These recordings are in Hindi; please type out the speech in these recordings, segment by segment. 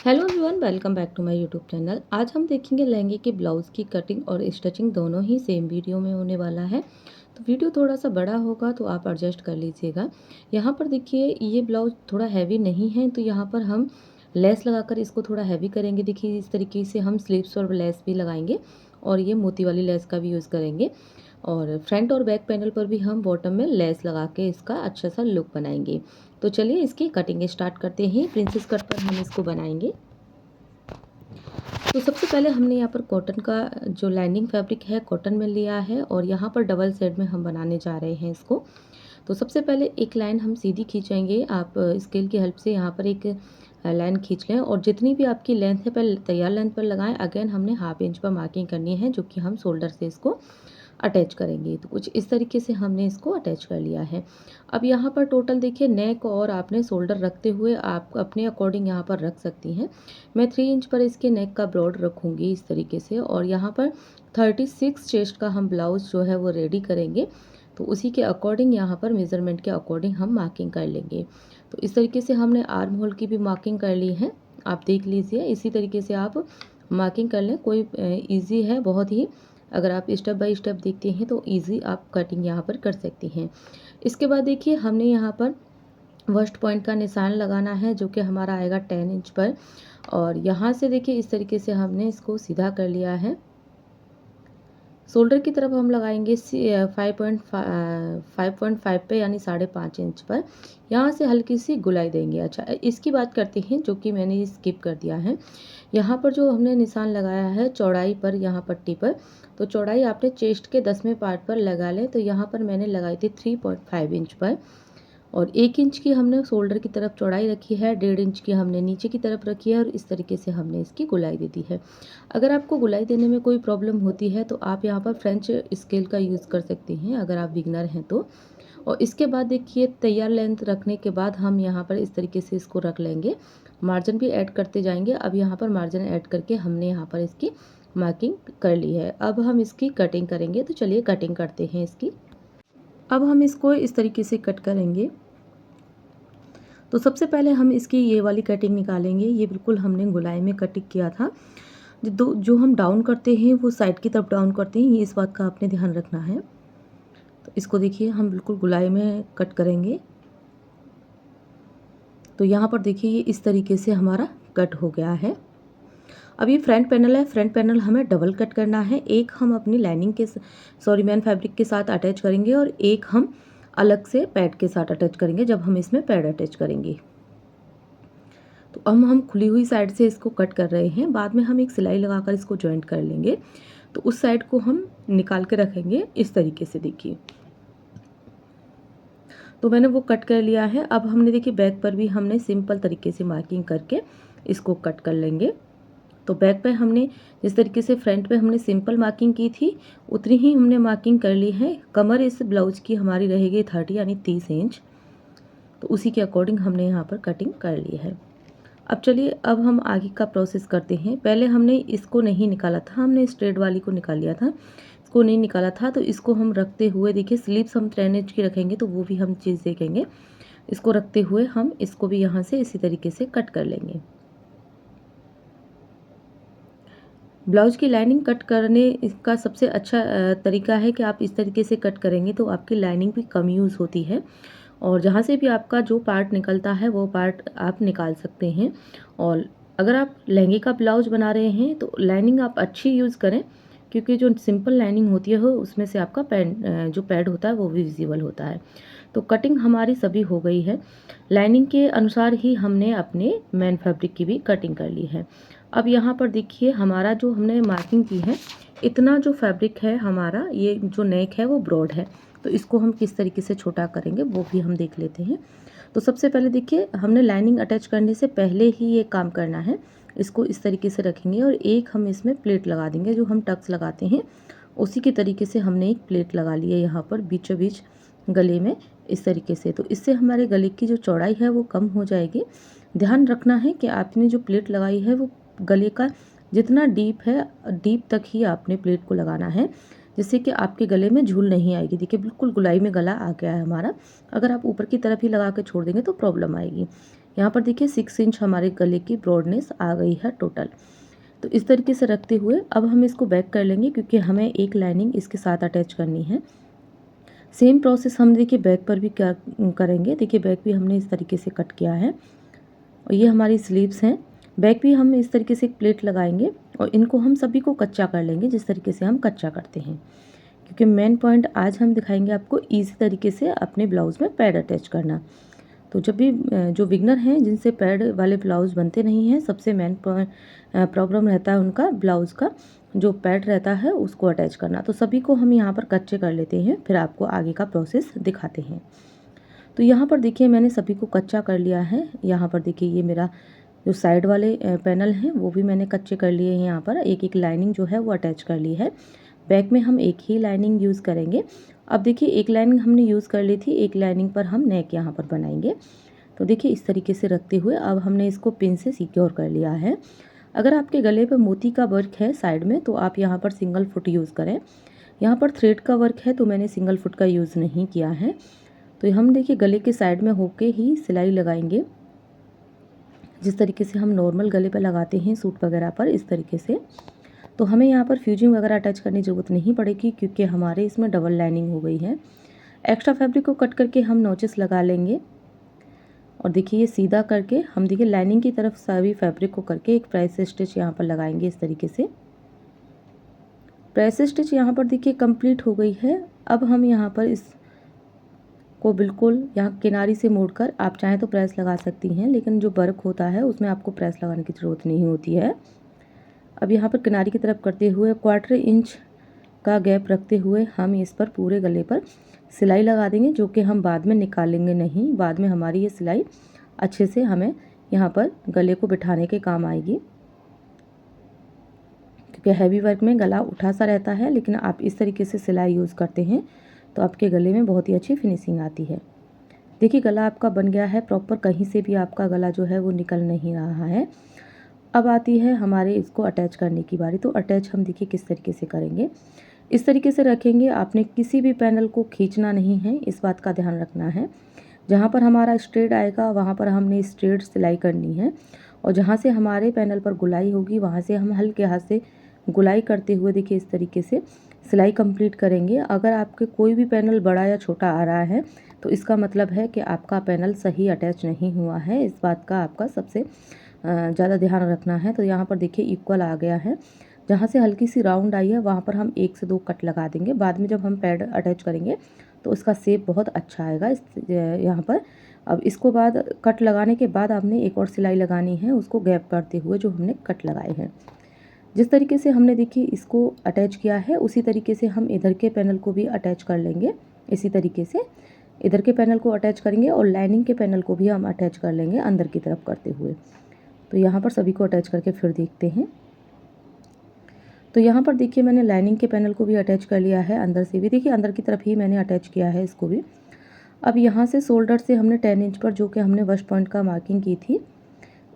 Hello everyone, welcome back to my YouTube channel. आज हम देखेंगे लहंगे के ब्लाउज़ की कटिंग और स्टिचिंग दोनों ही सेम वीडियो में होने वाला है। तो वीडियो थोड़ा सा बड़ा होगा तो आप एडजस्ट कर लीजिएगा। यहाँ पर देखिए, ये ब्लाउज़ थोड़ा हैवी नहीं है तो यहाँ पर हम लेस लगाकर इसको थोड़ा हैवी करेंगे। देखिए, इस तरीके से हम स्लीव्स पर लेस भी लगाएंगे और ये मोती वाली लेस का भी यूज़ करेंगे। और फ्रंट और बैक पैनल पर भी हम बॉटम में लेस लगा के इसका अच्छा सा लुक बनाएंगे। तो चलिए इसकी कटिंग स्टार्ट करते हैं। प्रिंसेस कट पर हम इसको बनाएंगे। तो सबसे पहले हमने यहाँ पर कॉटन का जो लाइनिंग फैब्रिक है कॉटन में लिया है और यहाँ पर डबल साइड में हम बनाने जा रहे हैं इसको। तो सबसे पहले एक लाइन हम सीधी खींचेंगे। आप स्केल की हेल्प से यहाँ पर एक लाइन खींच लें और जितनी भी आपकी लेंथ है पहले तैयार लेंथ पर लगाएं। अगेन हमने हाफ इंच पर मार्किंग करनी है जो कि हम शोल्डर से इसको अटैच करेंगे। तो कुछ इस तरीके से हमने इसको अटैच कर लिया है। अब यहाँ पर टोटल देखिए, नेक और आपने शोल्डर रखते हुए आप अपने अकॉर्डिंग यहाँ पर रख सकती हैं। मैं 3 इंच पर इसके नेक का ब्रॉड रखूँगी इस तरीके से और यहाँ पर 36 चेस्ट का हम ब्लाउज़ जो है वो रेडी करेंगे। तो उसी के अकॉर्डिंग यहाँ पर मेज़रमेंट के अकॉर्डिंग हम मार्किंग कर लेंगे। तो इस तरीके से हमने आर्म होल की भी मार्किंग कर ली है। आप देख लीजिए, इसी तरीके से आप मार्किंग कर लें। कोई ईजी है बहुत ही। अगर आप स्टेप बाय स्टेप देखते हैं तो ईजी आप कटिंग यहाँ पर कर सकती हैं। इसके बाद देखिए, हमने यहाँ पर वर्स्ट पॉइंट का निशान लगाना है जो कि हमारा आएगा 10 इंच पर। और यहाँ से देखिए, इस तरीके से हमने इसको सीधा कर लिया है। शोल्डर की तरफ हम लगाएंगे 5.5 पे यानी 5.5 इंच पर। यहाँ से हल्की सी गुलाई देंगे। अच्छा, इसकी बात करते हैं जो कि मैंने स्किप कर दिया है। यहाँ पर जो हमने निशान लगाया है चौड़ाई पर, यहाँ पट्टी पर, तो चौड़ाई आपने चेस्ट के 10वें पार्ट पर लगा लें। तो यहाँ पर मैंने लगाई थी 3.5 इंच पर और 1 इंच की हमने शोल्डर की तरफ चौड़ाई रखी है, 1.5 इंच की हमने नीचे की तरफ रखी है और इस तरीके से हमने इसकी गुलाई दे दी है। अगर आपको गुलाई देने में कोई प्रॉब्लम होती है तो आप यहाँ पर फ्रेंच स्केल का यूज़ कर सकते हैं अगर आप बिगनर हैं तो। और इसके बाद देखिए, तैयार लेंथ रखने के बाद हम यहाँ पर इस तरीके से इसको रख लेंगे। मार्जिन भी ऐड करते जाएंगे। अब यहाँ पर मार्जिन ऐड करके हमने यहाँ पर इसकी मार्किंग कर ली है। अब हम इसकी कटिंग करेंगे। तो चलिए कटिंग करते हैं इसकी। अब हम इसको इस तरीके से कट करेंगे। तो सबसे पहले हम इसकी ये वाली कटिंग निकालेंगे। ये बिल्कुल हमने गोलाई में कटिंग किया था। जो हम डाउन करते हैं वो साइड की तरफ डाउन करते हैं, ये इस बात का आपने ध्यान रखना है। तो इसको देखिए, हम बिल्कुल गोलाई में कट करेंगे। तो यहाँ पर देखिए, ये इस तरीके से हमारा कट हो गया है। अब ये फ्रंट पैनल है। फ्रंट पैनल हमें डबल कट करना है। एक हम अपनी लाइनिंग के मैन फैब्रिक के साथ अटैच करेंगे और एक हम अलग से पैड के साथ अटैच करेंगे जब हम इसमें पैड अटैच करेंगे। तो अब हम खुली हुई साइड से इसको कट कर रहे हैं। बाद में हम एक सिलाई लगाकर इसको जॉइंट कर लेंगे। तो उस साइड को हम निकाल के रखेंगे इस तरीके से। देखिए, तो मैंने वो कट कर लिया है। अब हमने देखिए, बैक पर भी हमने सिंपल तरीके से मार्किंग करके इसको कट कर लेंगे। तो बैक पे हमने जिस तरीके से फ्रंट पे हमने सिंपल मार्किंग की थी उतनी ही हमने मार्किंग कर ली है। कमर इस ब्लाउज की हमारी रहेगी 30 यानी 30 इंच। तो उसी के अकॉर्डिंग हमने यहाँ पर कटिंग कर ली है। अब चलिए, अब हम आगे का प्रोसेस करते हैं। पहले हमने इसको नहीं निकाला था, हमने स्ट्रेट वाली को निकाल लिया था। इसको नहीं निकाला था तो इसको हम रखते हुए देखिए, स्लीव्स हम 3 इंच की रखेंगे तो वो भी हम चीज़ देखेंगे। इसको रखते हुए हम इसको भी यहाँ से इसी तरीके से कट कर लेंगे। ब्लाउज की लाइनिंग कट करने इसका सबसे अच्छा तरीका है कि आप इस तरीके से कट करेंगे तो आपकी लाइनिंग भी कम यूज़ होती है और जहाँ से भी आपका जो पार्ट निकलता है वो पार्ट आप निकाल सकते हैं। और अगर आप लहंगे का ब्लाउज बना रहे हैं तो लाइनिंग आप अच्छी यूज़ करें, क्योंकि जो सिंपल लाइनिंग होती है उसमें से आपका जो पैड होता है वो भी विजिबल होता है। तो कटिंग हमारी सभी हो गई है। लाइनिंग के अनुसार ही हमने अपने मेन फैब्रिक की भी कटिंग कर ली है। अब यहाँ पर देखिए, हमारा जो हमने मार्किंग की है, इतना जो फैब्रिक है हमारा, ये जो नेक है वो ब्रॉड है। तो इसको हम किस तरीके से छोटा करेंगे वो भी हम देख लेते हैं। तो सबसे पहले देखिए, हमने लाइनिंग अटैच करने से पहले ही ये काम करना है। इसको इस तरीके से रखेंगे और एक हम इसमें प्लेट लगा देंगे। जो हम टक्स लगाते हैं उसी के तरीके से हमने एक प्लेट लगा ली है यहाँ पर बीचों बीच गले में इस तरीके से। तो इससे हमारे गले की जो चौड़ाई है वो कम हो जाएगी। ध्यान रखना है कि आपने जो प्लेट लगाई है वो गले का जितना डीप है, डीप तक ही आपने प्लेट को लगाना है, जिससे कि आपके गले में झूल नहीं आएगी। देखिए, बिल्कुल गुलाई में गला आ गया है हमारा। अगर आप ऊपर की तरफ ही लगा के छोड़ देंगे तो प्रॉब्लम आएगी। यहाँ पर देखिए 6 इंच हमारे गले की ब्रॉडनेस आ गई है टोटल। तो इस तरीके से रखते हुए अब हम इसको बैक कर लेंगे, क्योंकि हमें एक लाइनिंग इसके साथ अटैच करनी है। सेम प्रोसेस हम देखिए बैक पर भी क्या करेंगे। देखिए बैक भी हमने इस तरीके से कट किया है और ये हमारी स्लीव्स हैं। बैक भी हम इस तरीके से एक प्लेट लगाएंगे और इनको हम सभी को कच्चा कर लेंगे, जिस तरीके से हम कच्चा करते हैं, क्योंकि मेन पॉइंट आज हम दिखाएंगे आपको ईजी तरीके से अपने ब्लाउज़ में पैड अटैच करना। तो जब भी जो बिगनर हैं जिनसे पैड वाले ब्लाउज़ बनते नहीं हैं, सबसे मेन प्रॉब्लम रहता है उनका ब्लाउज़ का जो पैड रहता है उसको अटैच करना। तो सभी को हम यहाँ पर कच्चे कर लेते हैं, फिर आपको आगे का प्रोसेस दिखाते हैं। तो यहाँ पर देखिए मैंने सभी को कच्चा कर लिया है। यहाँ पर देखिए ये मेरा जो साइड वाले पैनल हैं वो भी मैंने कच्चे कर लिए हैं। यहाँ पर एक एक लाइनिंग जो है वो अटैच कर ली है। बैक में हम एक ही लाइनिंग यूज़ करेंगे। अब देखिए एक लाइनिंग हमने यूज़ कर ली थी, एक लाइनिंग पर हम नेक यहाँ पर बनाएंगे। तो देखिए इस तरीके से रखते हुए अब हमने इसको पिन से सिक्योर कर लिया है। अगर आपके गले पर मोती का वर्क है साइड में तो आप यहाँ पर सिंगल फुट यूज़ करें। यहाँ पर थ्रेड का वर्क है तो मैंने सिंगल फुट का यूज़ नहीं किया है। तो हम देखिए गले के साइड में होके ही सिलाई लगाएंगे, जिस तरीके से हम नॉर्मल गले पर लगाते हैं सूट वगैरह पर, इस तरीके से। तो हमें यहाँ पर फ्यूजिंग वगैरह अटैच करने की ज़रूरत नहीं पड़ेगी, क्योंकि हमारे इसमें डबल लाइनिंग हो गई है। एक्स्ट्रा फैब्रिक को कट करके हम नोचेस लगा लेंगे और देखिए ये सीधा करके हम देखिए लाइनिंग की तरफ सभी फैब्रिक को करके एक प्रेस स्टिच यहाँ पर लगाएंगे इस तरीके से। प्रेस स्टिच यहाँ पर देखिए कंप्लीट हो गई है। अब हम यहाँ पर इस को बिल्कुल यहाँ किनारी से मोड़कर आप चाहें तो प्रेस लगा सकती हैं, लेकिन जो वर्क होता है उसमें आपको प्रेस लगाने की ज़रूरत नहीं होती है। अब यहाँ पर किनारी की तरफ करते हुए 1/4 इंच का गैप रखते हुए हम इस पर पूरे गले पर सिलाई लगा देंगे, जो कि हम बाद में निकालेंगे नहीं। बाद में हमारी ये सिलाई अच्छे से हमें यहाँ पर गले को बिठाने के काम आएगी, क्योंकि हैवी वर्क में गला उठा सा रहता है। लेकिन आप इस तरीके से सिलाई यूज़ करते हैं तो आपके गले में बहुत ही अच्छी फिनिशिंग आती है। देखिए गला आपका बन गया है प्रॉपर, कहीं से भी आपका गला जो है वो निकल नहीं रहा है। अब आती है हमारे इसको अटैच करने की बारी। तो अटैच हम देखिए किस तरीके से करेंगे। इस तरीके से रखेंगे, आपने किसी भी पैनल को खींचना नहीं है, इस बात का ध्यान रखना है। जहाँ पर हमारा स्ट्रेट आएगा वहाँ पर हमने स्ट्रेट सिलाई करनी है, और जहाँ से हमारे पैनल पर गुलाई होगी वहाँ से हम हल्के हाथ से गुलाई करते हुए देखिए इस तरीके से सिलाई कंप्लीट करेंगे। अगर आपके कोई भी पैनल बड़ा या छोटा आ रहा है तो इसका मतलब है कि आपका पैनल सही अटैच नहीं हुआ है। इस बात का आपका सबसे ज़्यादा ध्यान रखना है। तो यहाँ पर देखिए इक्वल आ गया है। जहाँ से हल्की सी राउंड आई है वहाँ पर हम 1 से 2 कट लगा देंगे। बाद में जब हम पैड अटैच करेंगे तो उसका शेप बहुत अच्छा आएगा इस यहाँ पर। अब इसको बाद कट लगाने के बाद आपने एक और सिलाई लगानी है, उसको गैप करते हुए जो हमने कट लगाए हैं। जिस तरीके से हमने देखिए इसको अटैच किया है उसी तरीके से हम इधर के पैनल को भी अटैच कर लेंगे। इसी तरीके से इधर के पैनल को अटैच करेंगे और लाइनिंग के पैनल को भी हम अटैच कर लेंगे अंदर की तरफ करते हुए। तो यहाँ पर सभी को अटैच करके फिर देखते हैं। तो यहाँ पर देखिए मैंने लाइनिंग के पैनल को भी अटैच कर लिया है, अंदर से भी देखिए अंदर की तरफ ही मैंने अटैच किया है इसको भी। अब यहाँ से शोल्डर से हमने 10 इंच पर जो कि हमने वस्ट पॉइंट का मार्किंग की थी,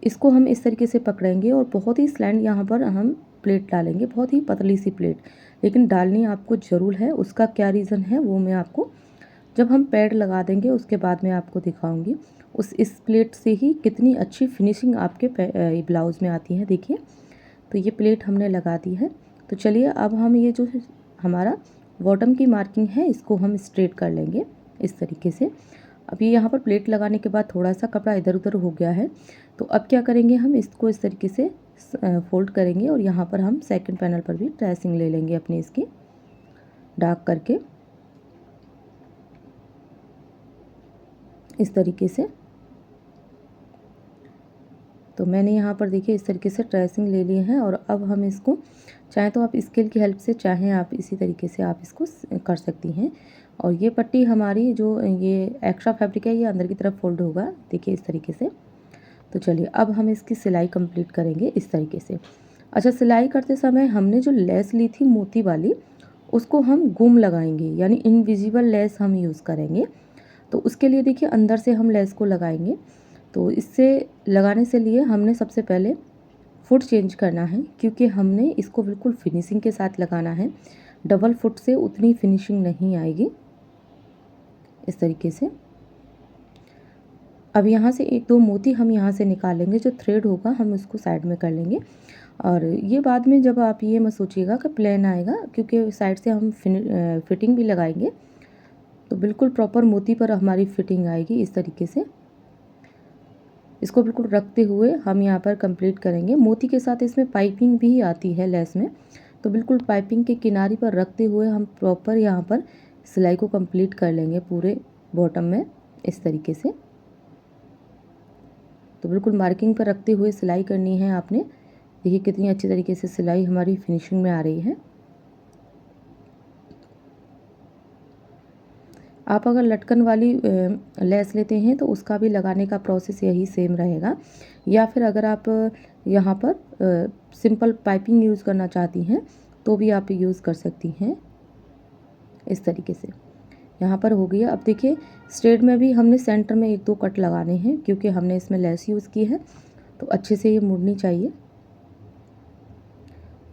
इसको हम इस तरीके से पकड़ेंगे और बहुत ही स्लैंड यहाँ पर हम प्लेट डालेंगे, बहुत ही पतली सी प्लेट, लेकिन डालनी आपको ज़रूर है। उसका क्या रीज़न है वो मैं आपको जब हम पैड लगा देंगे उसके बाद मैं आपको दिखाऊंगी। इस प्लेट से ही कितनी अच्छी फिनिशिंग आपके ब्लाउज़ में आती है। देखिए तो ये प्लेट हमने लगा दी है। तो चलिए अब हम ये जो हमारा बॉटम की मार्किंग है इसको हम स्ट्रेट कर लेंगे इस तरीके से। अब ये यहाँ पर प्लेट लगाने के बाद थोड़ा सा कपड़ा इधर उधर हो गया है, तो अब क्या करेंगे हम इसको इस तरीके से फोल्ड करेंगे और यहाँ पर हम सेकंड पैनल पर भी ट्रेसिंग ले लेंगे अपनी इसकी डार्क करके इस तरीके से। तो मैंने यहाँ पर देखिए इस तरीके से ट्रेसिंग ले ली है और अब हम इसको चाहे तो आप स्केल की हेल्प से, चाहे आप इसी तरीके से आप इसको कर सकती हैं। और ये पट्टी हमारी जो ये एक्स्ट्रा फैब्रिक है ये अंदर की तरफ फोल्ड होगा देखिए इस तरीके से। तो चलिए अब हम इसकी सिलाई कंप्लीट करेंगे इस तरीके से। अच्छा, सिलाई करते समय हमने जो लेस ली थी मोती वाली उसको हम गुम लगाएंगे, यानी इनविजिबल लेस हम यूज़ करेंगे। तो उसके लिए देखिए अंदर से हम लेस को लगाएंगे। तो इससे लगाने से लिए हमने सबसे पहले फुट चेंज करना है, क्योंकि हमने इसको बिल्कुल फिनिशिंग के साथ लगाना है। डबल फुट से उतनी फिनिशिंग नहीं आएगी इस तरीके से। अब यहाँ से एक दो मोती हम यहाँ से निकालेंगे, जो थ्रेड होगा हम उसको साइड में कर लेंगे। और ये बाद में जब आप ये मत सोचिएगा कि प्लेन आएगा, क्योंकि साइड से हम फिटिंग भी लगाएंगे, तो बिल्कुल प्रॉपर मोती पर हमारी फिटिंग आएगी इस तरीके से। इसको बिल्कुल रखते हुए हम यहाँ पर कंप्लीट करेंगे। मोती के साथ इसमें पाइपिंग भी आती है लेस में, तो बिल्कुल पाइपिंग के किनारे पर रखते हुए हम प्रॉपर यहाँ पर सिलाई को कंप्लीट कर लेंगे पूरे बॉटम में इस तरीके से। तो बिल्कुल मार्किंग पर रखते हुए सिलाई करनी है आपने। देखिए कितनी अच्छी तरीके से सिलाई हमारी फिनिशिंग में आ रही है। आप अगर लटकन वाली लेस लेते हैं तो उसका भी लगाने का प्रोसेस यही सेम रहेगा, या फिर अगर आप यहाँ पर सिंपल पाइपिंग यूज़ करना चाहती हैं तो भी आप यूज़ कर सकती हैं इस तरीके से। यहाँ पर हो गया। अब देखिए स्ट्रेट में भी हमने सेंटर में एक दो कट लगाने हैं, क्योंकि हमने इसमें लेस यूज़ की है तो अच्छे से ये मुड़नी चाहिए।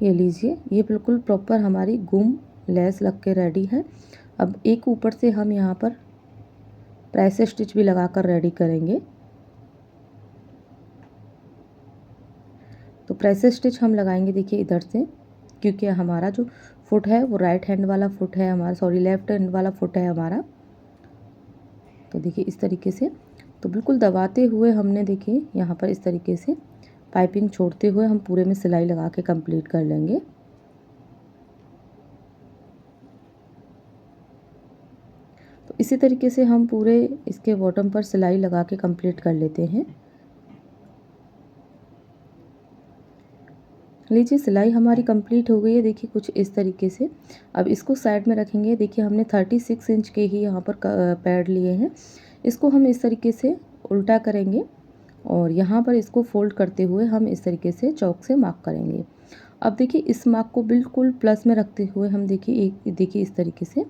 ये लीजिए, ये बिल्कुल प्रॉपर हमारी गुम लेस लग के रेडी है। अब एक ऊपर से हम यहाँ पर प्रेस स्टिच भी लगाकर रेडी करेंगे। तो प्रेस स्टिच हम लगाएंगे देखिए इधर से, क्योंकि हमारा जो फुट है वो राइट हैंड वाला फुट है हमारा, सॉरी लेफ्ट हैंड वाला फुट है हमारा। तो देखिए इस तरीके से, तो बिल्कुल दबाते हुए हमने देखिए यहाँ पर इस तरीके से पाइपिंग छोड़ते हुए हम पूरे में सिलाई लगा के कंप्लीट कर लेंगे। तो इसी तरीके से हम पूरे इसके बॉटम पर सिलाई लगा के कंप्लीट कर लेते हैं। लीजिए सिलाई हमारी कंप्लीट हो गई है, देखिए कुछ इस तरीके से। अब इसको साइड में रखेंगे। देखिए हमने 36 इंच के ही यहाँ पर पैड लिए हैं। इसको हम इस तरीके से उल्टा करेंगे और यहाँ पर इसको फोल्ड करते हुए हम इस तरीके से चौक से मार्क करेंगे। अब देखिए इस मार्क को बिल्कुल प्लस में रखते हुए हम देखिए इस तरीके से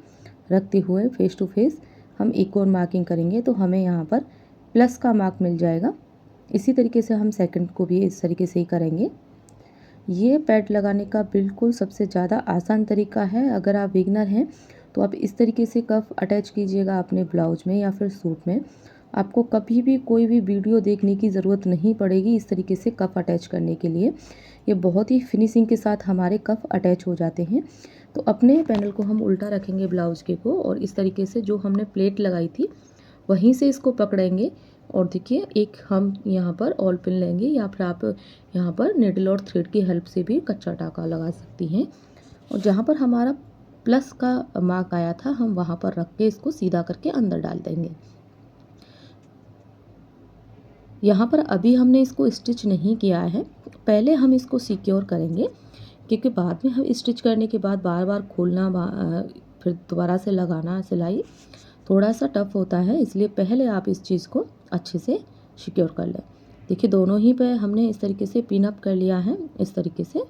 रखते हुए फेस टू फेस हम एक और मार्किंग करेंगे, तो हमें यहाँ पर प्लस का मार्क मिल जाएगा। इसी तरीके से हम सेकंड को भी इस तरीके से ही करेंगे। ये पैड लगाने का बिल्कुल सबसे ज़्यादा आसान तरीका है। अगर आप बिगनर हैं तो आप इस तरीके से कफ अटैच कीजिएगा अपने ब्लाउज में या फिर सूट में। आपको कभी भी कोई भी वीडियो देखने की ज़रूरत नहीं पड़ेगी इस तरीके से कफ अटैच करने के लिए। ये बहुत ही फिनिशिंग के साथ हमारे कफ अटैच हो जाते हैं। तो अपने पैनल को हम उल्टा रखेंगे ब्लाउज के को, और इस तरीके से जो हमने प्लेट लगाई थी वहीं से इसको पकड़ेंगे। और देखिए एक हम यहाँ पर ऑल पिन लेंगे, या फिर आप यहाँ पर निडल और थ्रेड की हेल्प से भी कच्चा टाका लगा सकती हैं। और जहाँ पर हमारा प्लस का मार्क आया था हम वहाँ पर रख के इसको सीधा करके अंदर डाल देंगे। यहाँ पर अभी हमने इसको स्टिच नहीं किया है, पहले हम इसको सिक्योर करेंगे, क्योंकि बाद में हम स्टिच करने के बाद बार बार खोलना फिर दोबारा से लगाना सिलाई थोड़ा सा टफ होता है, इसलिए पहले आप इस चीज़ को अच्छे से सिक्योर कर लें। देखिए दोनों ही पे हमने इस तरीके से पिन अप कर लिया है इस तरीके से।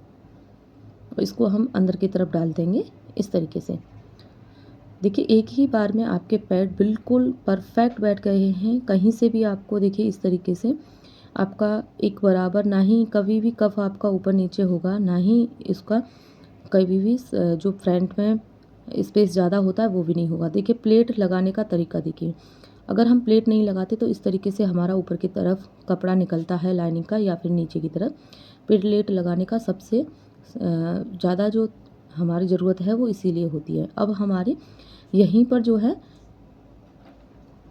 इसको हम अंदर की तरफ डाल देंगे इस तरीके से। देखिए एक ही बार में आपके पैड बिल्कुल परफेक्ट बैठ गए हैं। कहीं से भी आपको देखिए इस तरीके से आपका एक बराबर, ना ही कभी भी कफ आपका ऊपर नीचे होगा, ना ही इसका कभी भी जो फ्रंट में स्पेस ज़्यादा होता है वो भी नहीं होगा। देखिए प्लेट लगाने का तरीका देखिए, अगर हम प्लेट नहीं लगाते तो इस तरीके से हमारा ऊपर की तरफ कपड़ा निकलता है लाइनिंग का, या फिर नीचे की तरफ। प्लेट लगाने का सबसे ज़्यादा जो हमारी ज़रूरत है वो इसीलिए होती है। अब हमारे यहीं पर जो है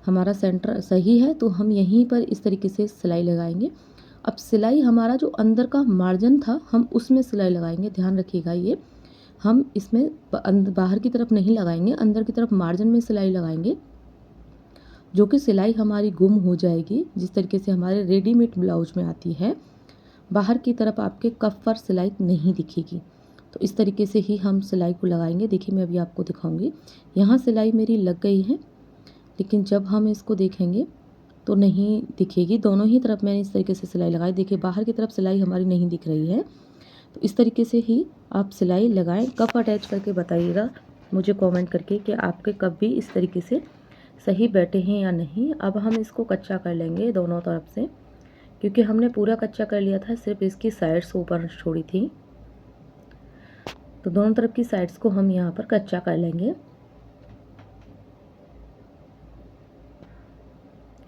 हमारा सेंटर सही है, तो हम यहीं पर इस तरीके से सिलाई लगाएंगे। अब सिलाई हमारा जो अंदर का मार्जिन था हम उसमें सिलाई लगाएंगे। ध्यान रखिएगा, ये हम इसमें बाहर की तरफ नहीं लगाएंगे, अंदर की तरफ मार्जिन में सिलाई लगाएंगे, जो कि सिलाई हमारी गुम हो जाएगी जिस तरीके से हमारे रेडीमेड ब्लाउज में आती है। बाहर की तरफ आपके कफ पर सिलाई नहीं दिखेगी। तो इस तरीके से ही हम सिलाई को लगाएंगे। देखिए मैं अभी आपको दिखाऊंगी, यहाँ सिलाई मेरी लग गई है, लेकिन जब हम इसको देखेंगे तो नहीं दिखेगी। दोनों ही तरफ मैंने इस तरीके से सिलाई लगाई। देखिए बाहर की तरफ सिलाई हमारी नहीं दिख रही है। तो इस तरीके से ही आप सिलाई लगाएं। कप अटैच करके बताइएगा मुझे कमेंट करके कि आपके कप भी इस तरीके से सही बैठे हैं या नहीं। अब हम इसको कच्चा कर लेंगे दोनों तरफ से, क्योंकि हमने पूरा कच्चा कर लिया था, सिर्फ इसकी साइड्स ऊपर छोड़ी थी। तो दोनों तरफ की साइड्स को हम यहाँ पर कच्चा कर लेंगे।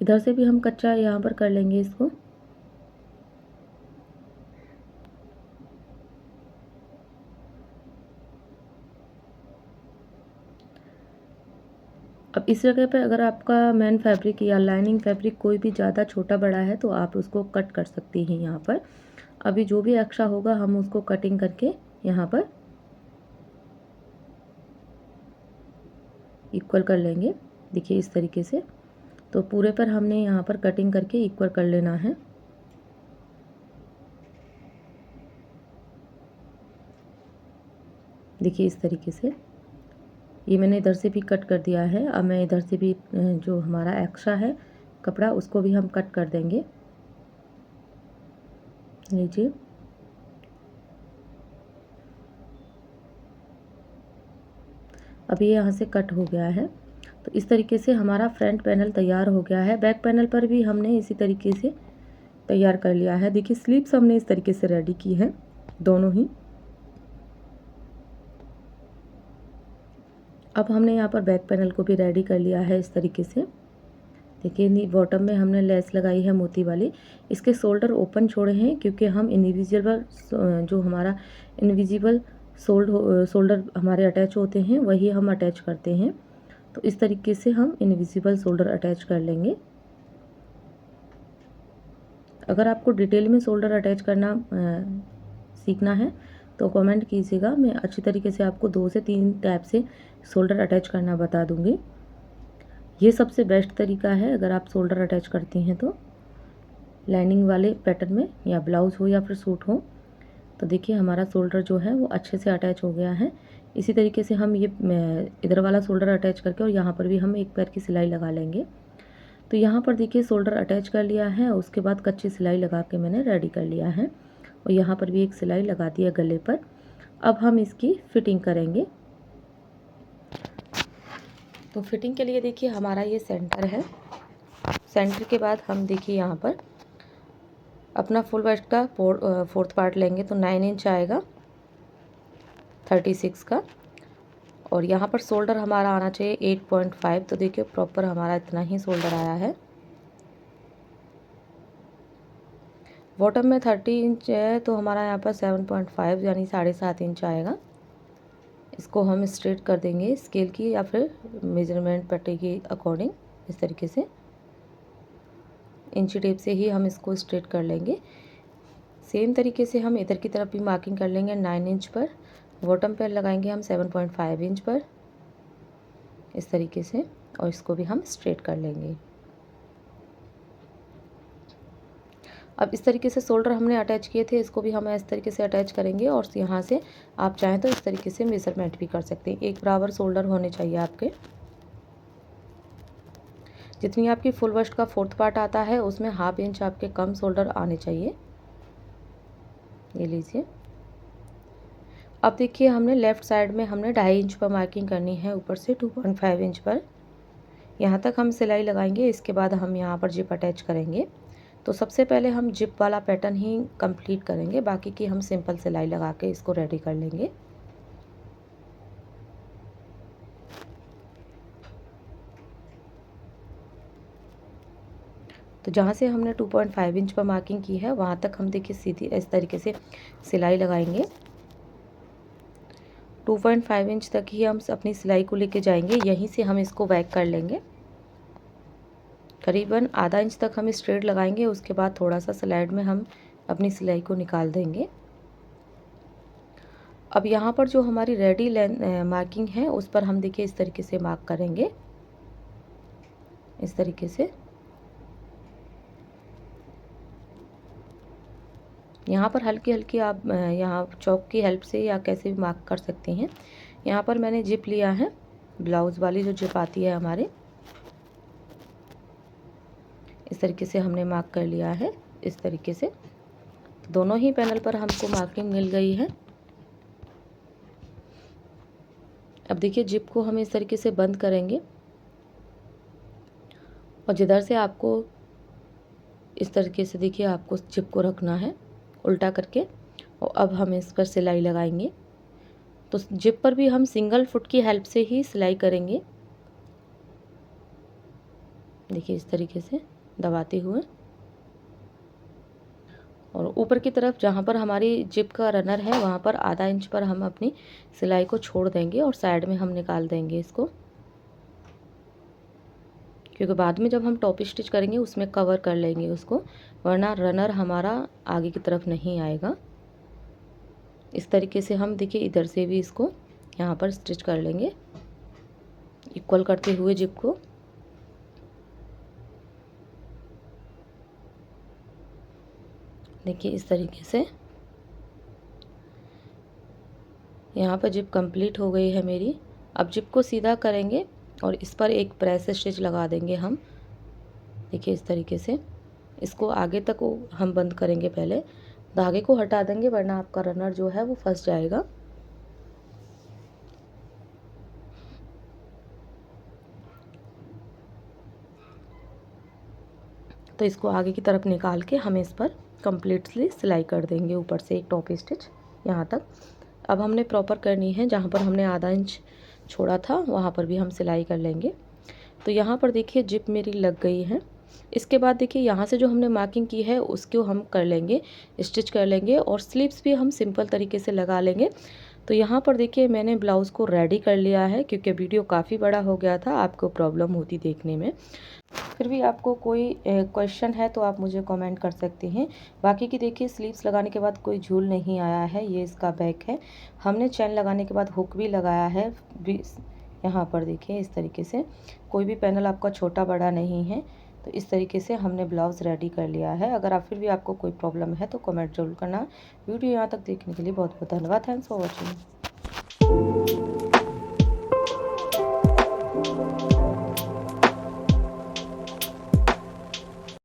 इधर से भी हम कच्चा यहाँ पर कर लेंगे इसको। अब इस जगह पे अगर आपका मेन फैब्रिक या लाइनिंग फैब्रिक कोई भी ज़्यादा छोटा बड़ा है तो आप उसको कट कर सकती हैं यहाँ पर। अभी जो भी एक्स्ट्रा होगा हम उसको कटिंग करके यहाँ पर इक्वल कर लेंगे। देखिए इस तरीके से, तो पूरे पर हमने यहाँ पर कटिंग करके इक्वल कर लेना है। देखिए इस तरीके से ये मैंने इधर से भी कट कर दिया है। अब मैं इधर से भी जो हमारा एक्स्ट्रा है कपड़ा उसको भी हम कट कर देंगे। लीजिए, अभी यहाँ से कट हो गया है। तो इस तरीके से हमारा फ्रंट पैनल तैयार हो गया है। बैक पैनल पर भी हमने इसी तरीके से तैयार कर लिया है। देखिए स्लीव्स हमने इस तरीके से रेडी की है दोनों ही। अब हमने यहाँ पर बैक पैनल को भी रेडी कर लिया है इस तरीके से। देखिए नी बॉटम में हमने लेस लगाई है मोती वाली। इसके शोल्डर ओपन छोड़े हैं क्योंकि हम इनविजिबल जो हमारा इनविजिबल शोल्डर हमारे अटैच होते हैं वही हम अटैच करते हैं। तो इस तरीके से हम इनविजिबल शोल्डर अटैच कर लेंगे। अगर आपको डिटेल में शोल्डर अटैच करना सीखना है तो कमेंट कीजिएगा, मैं अच्छी तरीके से आपको 2 से 3 टैप से शोल्डर अटैच करना बता दूंगी। ये सबसे बेस्ट तरीका है अगर आप शोल्डर अटैच करती हैं तो लाइनिंग वाले पैटर्न में, या ब्लाउज़ हो या फिर सूट हो। तो देखिए हमारा शोल्डर जो है वो अच्छे से अटैच हो गया है। इसी तरीके से हम ये इधर वाला शोल्डर अटैच करके और यहाँ पर भी हम एक पैर की सिलाई लगा लेंगे। तो यहाँ पर देखिए शोल्डर अटैच कर लिया है, उसके बाद कच्ची सिलाई लगा के मैंने रेडी कर लिया है और यहाँ पर भी एक सिलाई लगा दी है गले पर। अब हम इसकी फिटिंग करेंगे। तो फिटिंग के लिए देखिए हमारा ये सेंटर है। सेंटर के बाद हम देखिए यहाँ पर अपना फुल वेस्ट का फोर्थ पार्ट लेंगे तो 9 इंच आएगा 36 का, और यहाँ पर शोल्डर हमारा आना चाहिए 8.5। तो देखिए प्रॉपर हमारा इतना ही शोल्डर आया है। बॉटम में 30 इंच है तो हमारा यहाँ पर 7.5 यानी 7.5 इंच आएगा। इसको हम स्ट्रेट कर देंगे स्केल की या फिर मेजरमेंट पट्टी के अकॉर्डिंग। इस तरीके से इंची टेप से ही हम इसको स्ट्रेट कर लेंगे। सेम तरीके से हम इधर की तरफ भी मार्किंग कर लेंगे 9 इंच पर। बॉटम पर लगाएंगे हम 7.5 इंच पर इस तरीके से, और इसको भी हम स्ट्रेट कर लेंगे। अब इस तरीके से शोल्डर हमने अटैच किए थे, इसको भी हम इस तरीके से अटैच करेंगे और यहाँ से आप चाहें तो इस तरीके से मेजरमेंट भी कर सकते हैं। एक बराबर शोल्डर होने चाहिए आपके। जितनी आपकी फुल वेस्ट का फोर्थ पार्ट आता है उसमें ½ इंच आपके कम शोल्डर आने चाहिए। ये लीजिए। अब देखिए हमने लेफ़्ट साइड में हमने 2.5 इंच पर मार्किंग करनी है, ऊपर से 2.5 इंच पर यहाँ तक हम सिलाई लगाएंगे। इसके बाद हम यहाँ पर जिप अटैच करेंगे। तो सबसे पहले हम जिप वाला पैटर्न ही कंप्लीट करेंगे, बाकी की हम सिंपल सिलाई लगा के इसको रेडी कर लेंगे। तो जहाँ से हमने 2.5 इंच पर मार्किंग की है वहाँ तक हम देखिए सीधी इस तरीके से सिलाई लगाएंगे। 2.5 इंच तक ही हम अपनी सिलाई को लेके जाएंगे, यहीं से हम इसको बैक कर लेंगे। करीबन ½ इंच तक हम स्ट्रेट लगाएंगे, उसके बाद थोड़ा सा स्लाइड में हम अपनी सिलाई को निकाल देंगे। अब यहाँ पर जो हमारी रेडी मार्किंग है उस पर हम देखिए इस तरीके से मार्क करेंगे। इस तरीके से यहाँ पर हल्की हल्की आप यहाँ चॉक की हेल्प से या कैसे भी मार्क कर सकते हैं। यहाँ पर मैंने जिप लिया है, ब्लाउज़ वाली जो जिप आती है हमारे, इस तरीके से हमने मार्क कर लिया है। इस तरीके से दोनों ही पैनल पर हमको मार्किंग मिल गई है। अब देखिए जिप को हम इस तरीके से बंद करेंगे और जिधर से आपको इस तरीके से देखिए आपको जिप को रखना है उल्टा करके, और अब हम इस पर सिलाई लगाएंगे। तो जिप पर भी हम सिंगल फुट की हेल्प से ही सिलाई करेंगे। देखिए इस तरीके से दबाते हुए। और ऊपर की तरफ जहाँ पर हमारी जिप का रनर है वहाँ पर आधा इंच पर हम अपनी सिलाई को छोड़ देंगे और साइड में हम निकाल देंगे इसको, क्योंकि बाद में जब हम टॉप स्टिच करेंगे उसमें कवर कर लेंगे उसको, वरना रनर हमारा आगे की तरफ नहीं आएगा। इस तरीके से हम देखिए इधर से भी इसको यहाँ पर स्टिच कर लेंगे इक्वल करते हुए जिप को। देखिए इस तरीके से यहाँ पर जिप कंप्लीट हो गई है मेरी। अब जिप को सीधा करेंगे और इस पर एक प्रेस स्टिच लगा देंगे हम। देखिए इस तरीके से इसको आगे तक हम बंद करेंगे, पहले धागे को हटा देंगे वरना आपका रनर जो है वो फंस जाएगा। तो इसको आगे की तरफ निकाल के हम इस पर कम्प्लीटली सिलाई कर देंगे, ऊपर से एक टॉप स्टिच यहाँ तक। अब हमने प्रॉपर करनी है, जहाँ पर हमने आधा इंच छोड़ा था वहाँ पर भी हम सिलाई कर लेंगे। तो यहाँ पर देखिए जिप मेरी लग गई है। इसके बाद देखिए यहाँ से जो हमने मार्किंग की है उसको हम कर लेंगे, स्टिच कर लेंगे और स्लीव्स भी हम सिंपल तरीके से लगा लेंगे। तो यहाँ पर देखिए मैंने ब्लाउज़ को रेडी कर लिया है, क्योंकि वीडियो काफ़ी बड़ा हो गया था, आपको प्रॉब्लम होती देखने में। फिर भी आपको कोई क्वेश्चन है तो आप मुझे कमेंट कर सकते हैं। बाकी की देखिए स्लीव्स लगाने के बाद कोई झूल नहीं आया है, ये इसका बैक है। हमने चैन लगाने के बाद हुक भी लगाया है यहाँ पर देखिए इस तरीके से, कोई भी पैनल आपका छोटा बड़ा नहीं है। तो इस तरीके से हमने ब्लाउज़ रेडी कर लिया है। अगर आप फिर भी आपको कोई प्रॉब्लम है तो कमेंट जरूर करना। वीडियो यहाँ तक देखने के लिए बहुत बहुत धन्यवाद। Thanks for watching.